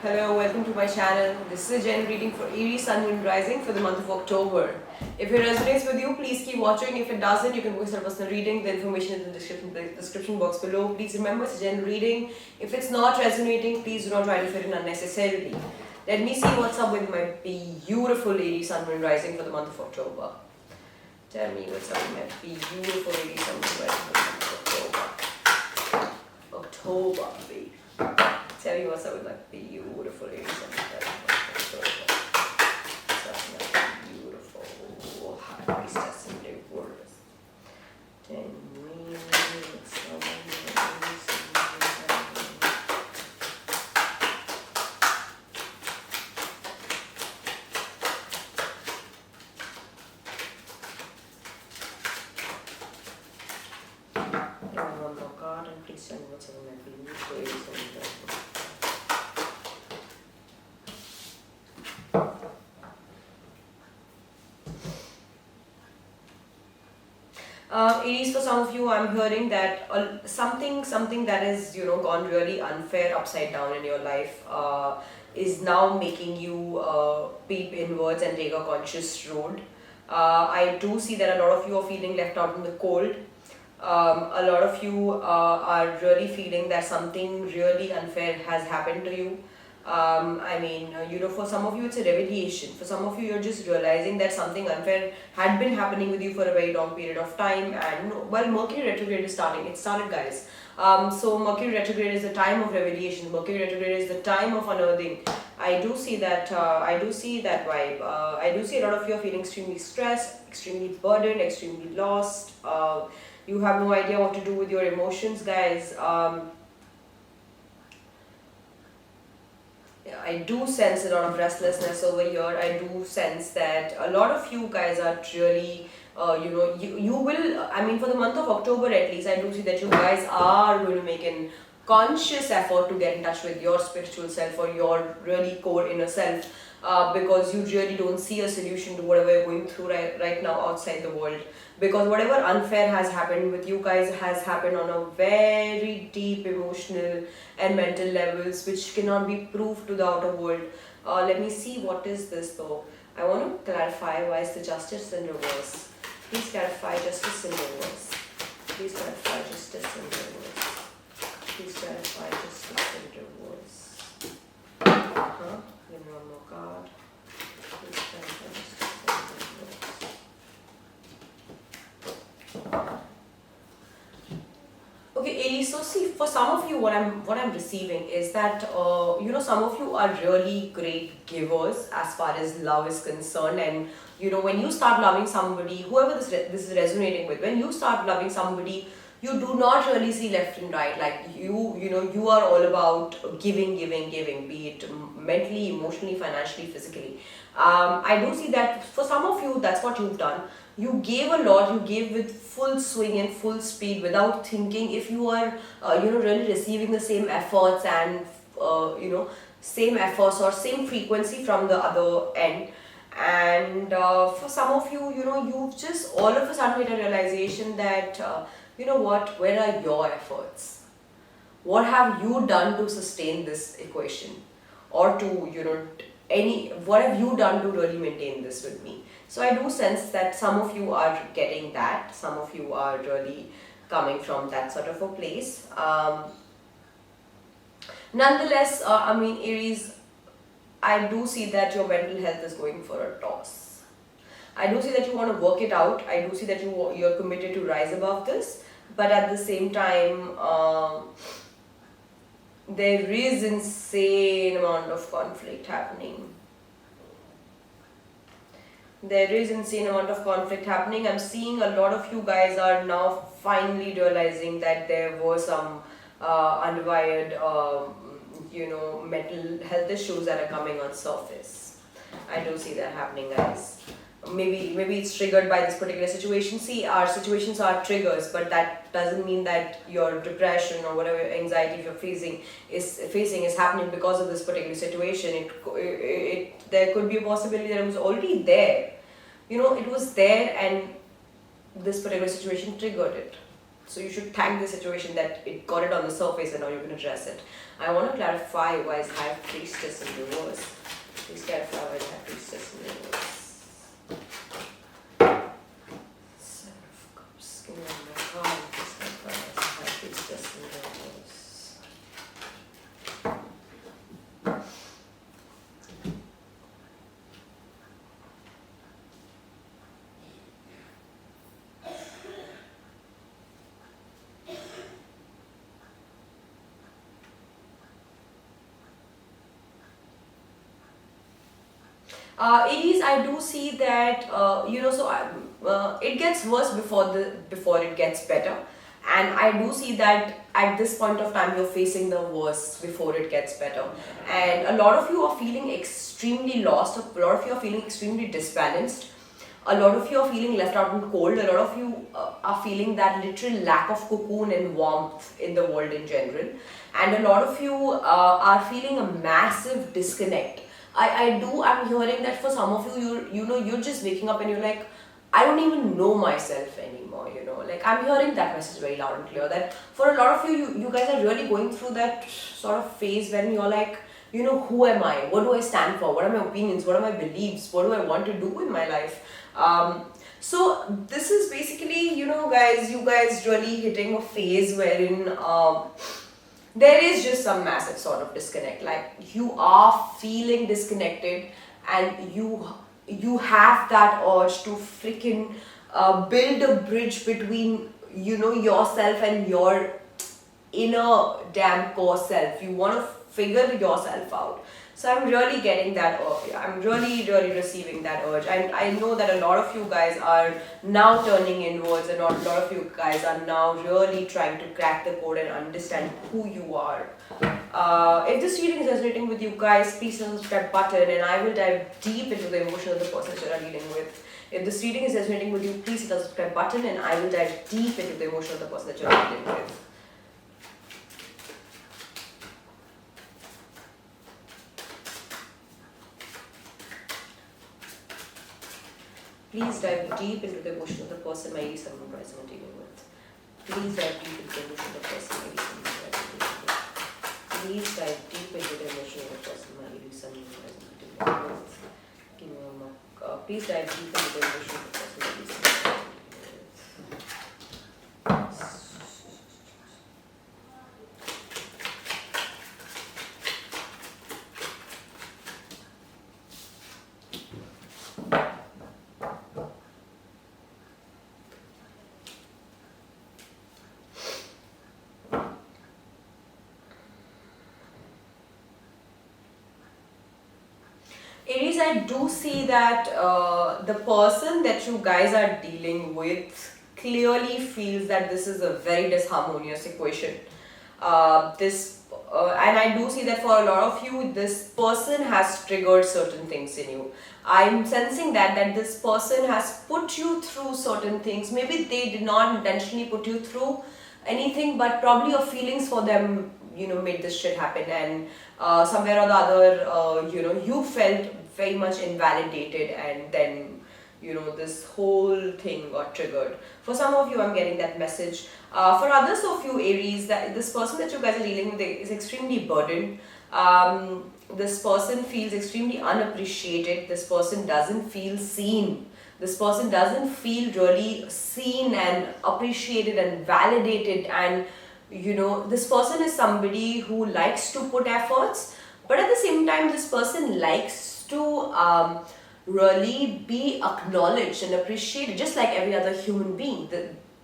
Hello, welcome to my channel. This is a gen reading for Aries Sun Moon Rising for the month of October. If it resonates with you, please keep watching. If it doesn't, you can go to personal reading. The information is in the description box below. Please remember it's a gen reading. If it's not resonating, please do not try to fit in unnecessarily. Let me see what's up with my beautiful Aries Sun Moon Rising for the month of October. Tell me what's up with my beautiful Aries Sun Moon Rising for the month of October. October, baby. Tell me what's up with my beautiful Aries Sun Moon Rising for the month of October. What's up with my beautiful High Priestess in reverse. Tell me what's up with my Aries Sun Moon Rising. One more card and please tell me what's up with my beautiful Aries Sun Moon Rising. Aries, for some of you, I'm hearing that something that is gone really unfair upside down in your life is now making you peep inwards and take a conscious road. I do see that a lot of you are feeling left out in the cold. A lot of you are really feeling that something really unfair has happened to you. For some of you it's a revelation. For some of you, you're just realizing that something unfair had been happening with you for a very long period of time. And well, Mercury retrograde is starting. It started, guys. So Mercury retrograde is the time of revelation. Mercury retrograde is the time of unearthing. I do see that. I do see that vibe. I do see a lot of you are feeling extremely stressed, extremely burdened, extremely lost. You have no idea what to do with your emotions, guys. I do sense a lot of restlessness over here. I do sense that a lot of you guys are really, you will, for the month of October at least, I do see that you guys are going to make an conscious effort to get in touch with your spiritual self or your really core inner self, because you really don't see a solution to whatever you're going through right now outside the world. Because whatever unfair has happened with you guys has happened on a very deep emotional and mental levels which cannot be proved to the outer world. Let me see what is this though. I want to clarify why is the justice in reverse. Please clarify justice in reverse. Please clarify justice in reverse. Please clarify justice in reverse. Give me one more card. Please clarify justice in reverse. Okay, Aries. So see, for some of you, what I'm receiving is that some of you are really great givers as far as love is concerned, and when you start loving somebody, whoever this is resonating with, when you start loving somebody, you do not really see left and right. Like you are all about giving, be it mentally, emotionally, financially, physically. I do see that for some of you, that's what you've done. You gave a lot. You gave with full swing and full speed without thinking if you are, really receiving the same efforts and same efforts or same frequency from the other end. And for some of you, you've just all of a sudden made a realization that where are your efforts? What have you done to sustain this equation, or to what have you done to really maintain this with me? So I do sense that some of you are getting that. Some of you are really coming from that sort of a place. Nonetheless, Aries, I do see that your mental health is going for a toss. I do see that you want to work it out. I do see that you're committed to rise above this. But at the same time, there is insane amount of conflict happening. There is insane amount of conflict happening. I'm seeing a lot of you guys are now finally realizing that there were some underwired, mental health issues that are coming on surface. I do see that happening, guys. Maybe it's triggered by this particular situation. See, our situations are triggers, but that doesn't mean that your depression or whatever anxiety you're facing is happening because of this particular situation. There could be a possibility that it was already there. It was there and this particular situation triggered it. So you should thank the situation that it got it on the surface and now you can address it. I want to clarify why is High Priestess in reverse. Please clarify why is High Priestess in reverse. Seven of Cups. Give me my card. Please clarify why is High Priestess in reverse. Aries, I do see that it gets worse before it gets better, and I do see that at this point of time you're facing the worst before it gets better, and a lot of you are feeling extremely lost. A lot of you are feeling extremely disbalanced. A lot of you are feeling left out and cold. A lot of you are feeling that literal lack of cocoon and warmth in the world in general, and a lot of you are feeling a massive disconnect. I'm hearing that for some of you're just waking up and you're like, I don't even know myself anymore, Like I'm hearing that message very loud and clear that for a lot of you guys are really going through that sort of phase when you're like, who am I? What do I stand for? What are my opinions? What are my beliefs? What do I want to do in my life? So this is basically, guys, you guys really hitting a phase wherein there is just some massive sort of disconnect. Like you are feeling disconnected, and you have that urge to freaking build a bridge between yourself and your inner damn core self. You want to figure yourself out. So I'm really getting that urge. I'm really receiving that urge. And I know that a lot of you guys are now turning inwards, and a lot of you guys are now really trying to crack the code and understand who you are. If this reading is resonating with you guys, please hit the subscribe button and I will dive deep into the emotion of the person that you are dealing with. If this reading is resonating with you, please hit the subscribe button and I will dive deep into the emotion of the person that you are dealing with. Please dive deep into the emotion of the person maybe someone resonating with. Please dive deep into the emotion of the person maybe someone resonating with. Please dive deep into the emotion of the person maybe someone resonating with. Give me one more. Please dive deep into the emotion of the person maybe someone resonating with. Aries, I do see that the person that you guys are dealing with clearly feels that this is a very disharmonious equation. And I do see that for a lot of you, this person has triggered certain things in you. I'm sensing that this person has put you through certain things. Maybe they did not intentionally put you through anything, but probably your feelings for them, made this shit happen, and somewhere or the other, you felt very much invalidated, and then this whole thing got triggered. For some of you, I'm getting that message. For others of you, Aries, that this person that you guys are dealing with is extremely burdened. This person feels extremely unappreciated. This person doesn't feel seen. This person doesn't feel really seen and appreciated and validated, and this person is somebody who likes to put efforts, but at the same time this person likes to really be acknowledged and appreciated just like every other human being.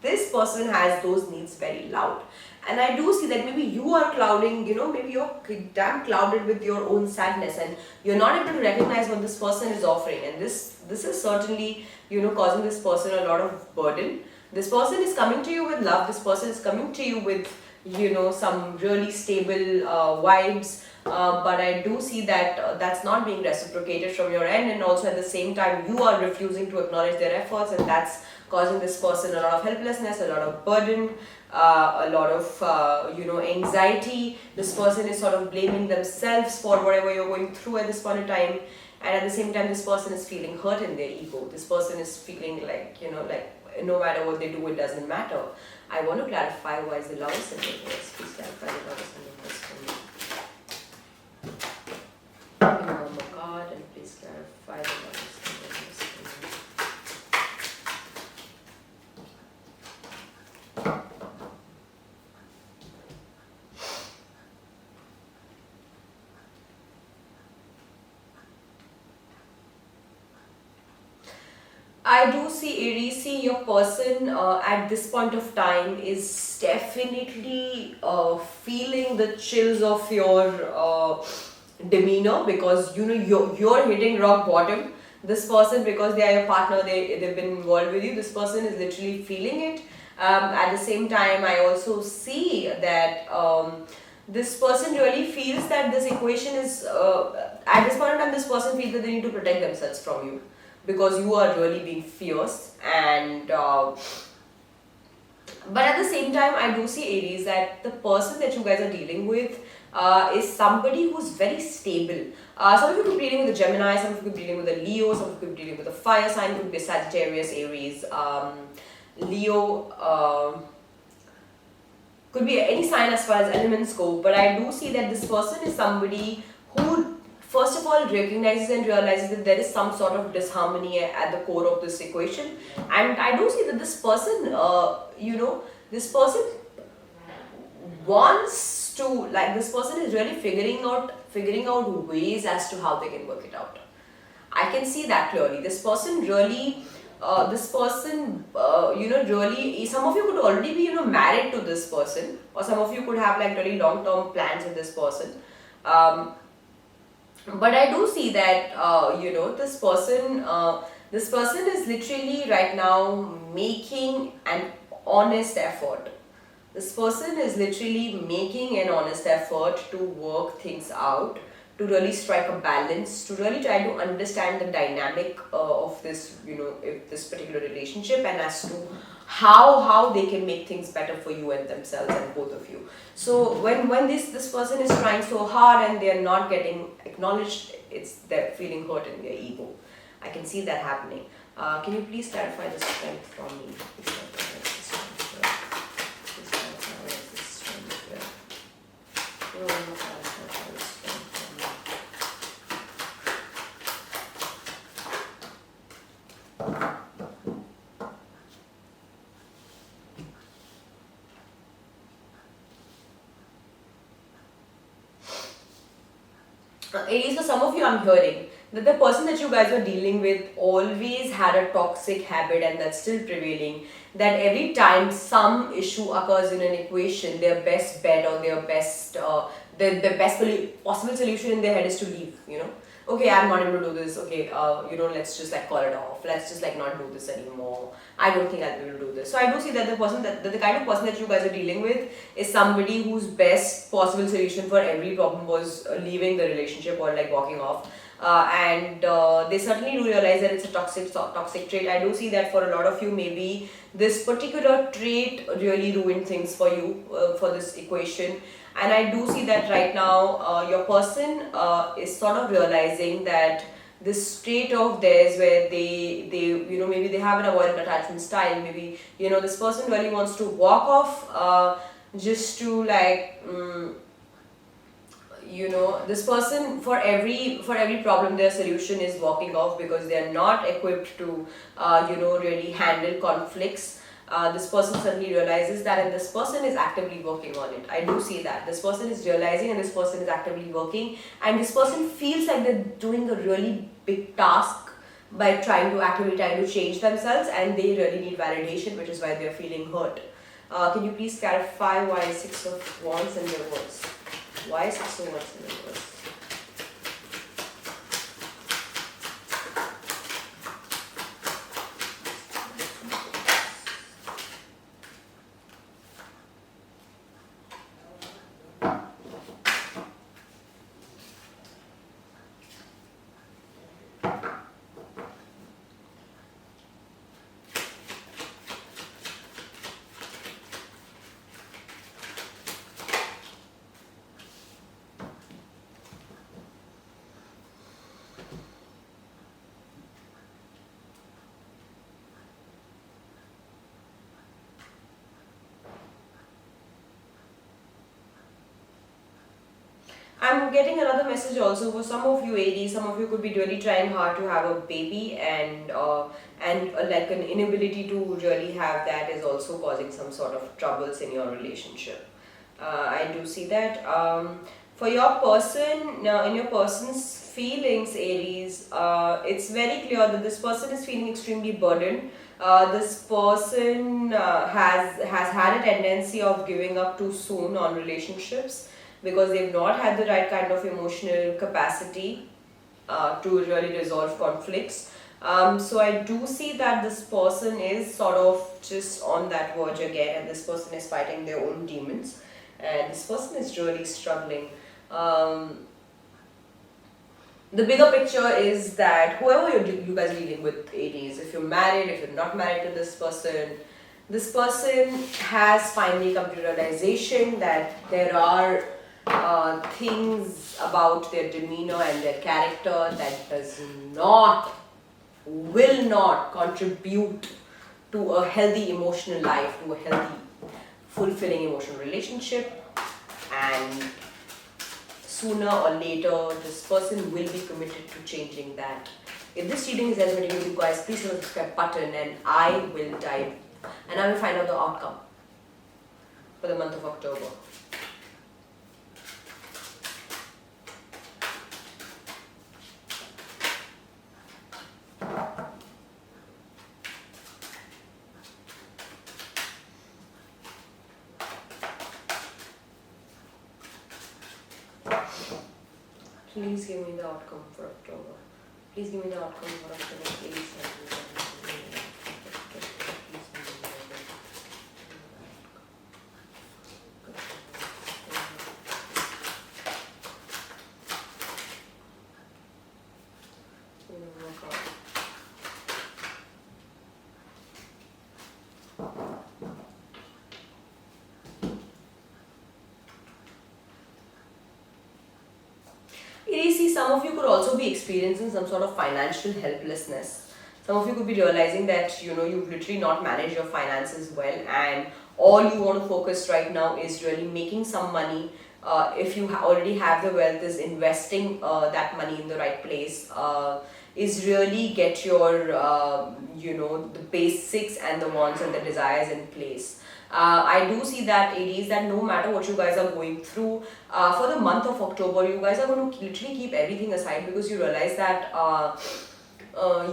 This person has those needs very loud, and I do see that maybe you are clouding, maybe you're damn clouded with your own sadness and you're not able to recognize what this person is offering, and this is certainly causing this person a lot of burden. This person is coming to you with love. This person is coming to you with some really stable vibes, but I do see that that's not being reciprocated from your end, and also at the same time you are refusing to acknowledge their efforts, and that's causing this person a lot of helplessness, a lot of burden, a lot of anxiety. This person is sort of blaming themselves for whatever you're going through at this point in time, and at the same time this person is feeling hurt in their ego. This person is feeling like like no matter what they do, it doesn't matter. I want to clarify why is the lowest in reverse. Please clarify the lowest in reverse for me. Oh my God, and please clarify the lowest in reverse for me. I do see Aries. See, your person at this point of time is definitely feeling the chills of your demeanor, because you know you're hitting rock bottom. This person, because they are your partner, they've been involved with you. This person is literally feeling it. At the same time, I also see that this person really feels that this equation is at this point in time. This person feels that they need to protect themselves from you, because you are really being fierce. And but at the same time, I do see Aries that the person that you guys are dealing with is somebody who's very stable. Some of you could be dealing with a Gemini, some of you could be dealing with a Leo, some of you could be dealing with a fire sign, could be a Sagittarius, Aries, Leo, could be any sign as far as elements go. But I do see that this person is somebody who first of all recognizes and realizes that there is some sort of disharmony at the core of this equation. And I do see that this person, this person wants to, like, this person is really figuring out ways as to how they can work it out. I can see that clearly. This person really, really, some of you could already be, married to this person, or some of you could have like really long-term plans with this person. But I do see that, this person is literally right now making an honest effort. This person is literally making an honest effort to work things out, to really strike a balance, to really try to understand the dynamic of this, if this particular relationship, and as to how they can make things better for you and themselves and both of you. So when this person is trying so hard and they are not getting acknowledged, they're feeling hurt in their ego. I can see that happening. Can you please clarify the strength for me? Please clarify the strength here. Please clarify the strength here. Clarify the strength for me. Aries, for some of you, I'm hearing that the person that you guys are dealing with always had a toxic habit, and that's still prevailing. That every time some issue occurs in an equation, their best bet or their best, the best possible solution in their head is to leave. Okay, I'm not able to do this. Okay, let's just like call it off. Let's just like not do this anymore. I don't think I'll be able to do this. So I do see that the kind of person that you guys are dealing with is somebody whose best possible solution for every problem was leaving the relationship or like walking off. And they certainly do realize that it's a toxic trait. I do see that for a lot of you, maybe this particular trait really ruined things for you for this equation. And I do see that right now your person is sort of realizing that this state of theirs where they maybe they have an avoidant attachment style. Maybe this person really wants to walk off just to like this person, for every problem, their solution is walking off because they are not equipped to really handle conflicts. This person certainly realizes that, and this person is actively working on it. I do see that this person is realizing and this person is actively working, and this person feels like they're doing a really big task by actively trying to change themselves, and they really need validation, which is why they're feeling hurt. Can you please clarify why Six of Wands in reverse? Why Six of Wands in reverse? I'm getting another message also for some of you Aries. Some of you could be really trying hard to have a baby, and like an inability to really have that is also causing some sort of troubles in your relationship. I do see that. For your person, in your person's feelings, Aries, it's very clear that this person is feeling extremely burdened. This person has had a tendency of giving up too soon on relationships because they've not had the right kind of emotional capacity to really resolve conflicts. So I do see that this person is sort of just on that verge again, and this person is fighting their own demons, and this person is really struggling. Um, the bigger picture is that whoever you guys are dealing with, Aries, if you're married, if you're not married to this person has finally come to realization that there are things about their demeanor and their character that does not, will not contribute to a healthy emotional life, to a healthy, fulfilling emotional relationship, and sooner or later this person will be committed to changing that. If this reading is resonating with you guys, please hit the subscribe button and I will dive and I will find out the outcome for the month of October. Please give me the outcome for October. Please give me the outcome for October. Please. See, some of you could also be experiencing some sort of financial helplessness. Some of you could be realizing that you've literally not managed your finances well, and all you want to focus right now is really making some money. If you already have the wealth, is investing that money in the right place. Is really get your the basics and the wants and the desires in place. I do see that, Aries, that no matter what you guys are going through, for the month of October, you guys are going to literally keep everything aside because you realize that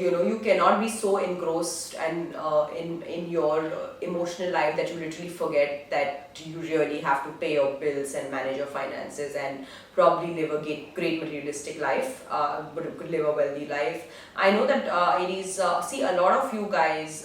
you cannot be so engrossed and in your emotional life that you literally forget that you really have to pay your bills and manage your finances and probably live a great materialistic life, but could live a wealthy life. I know that, Aries, see, a lot of you guys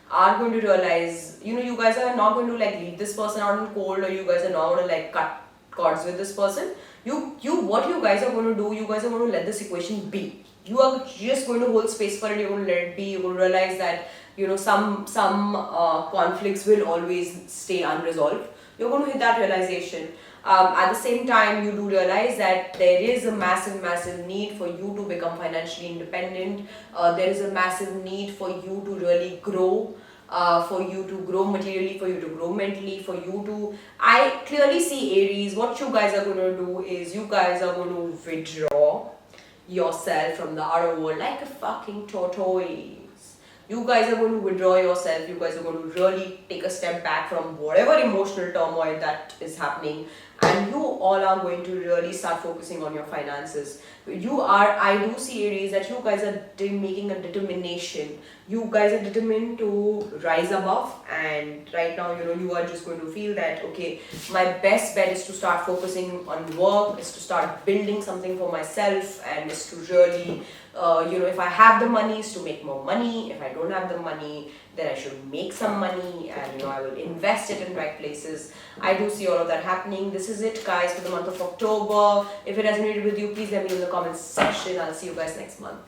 are going to realize, you guys are not going to like leave this person out in cold, or you guys are not going to like cut cords with this person. What you guys are going to do, you guys are going to let this equation be. You are just going to hold space for it. You're going to let it be. You're going to realize that some conflicts will always stay unresolved. You're going to hit that realization. At the same time, you do realize that there is a massive need for you to become financially independent. There is a massive need for you to really grow, for you to grow materially, for you to grow mentally, for you to... I clearly see, Aries, what you guys are going to do is you guys are going to withdraw yourself from the outer world like a fucking tortoise. You guys are going to withdraw yourself. You guys are going to really take a step back from whatever emotional turmoil that is happening, and you all are going to really start focusing on your finances. I do see, Aries, that you guys are making a determination. You guys are determined to rise above, and right now, you are just going to feel that, okay, my best bet is to start focusing on work, is to start building something for myself, and is to really, if I have the money, is to make more money. If I don't have the money, then I should make some money, and I will invest it in right places. I do see all of that happening. This is it, guys, for the month of October. If it resonated with you, please let me know in the comments section. I'll see you guys next month.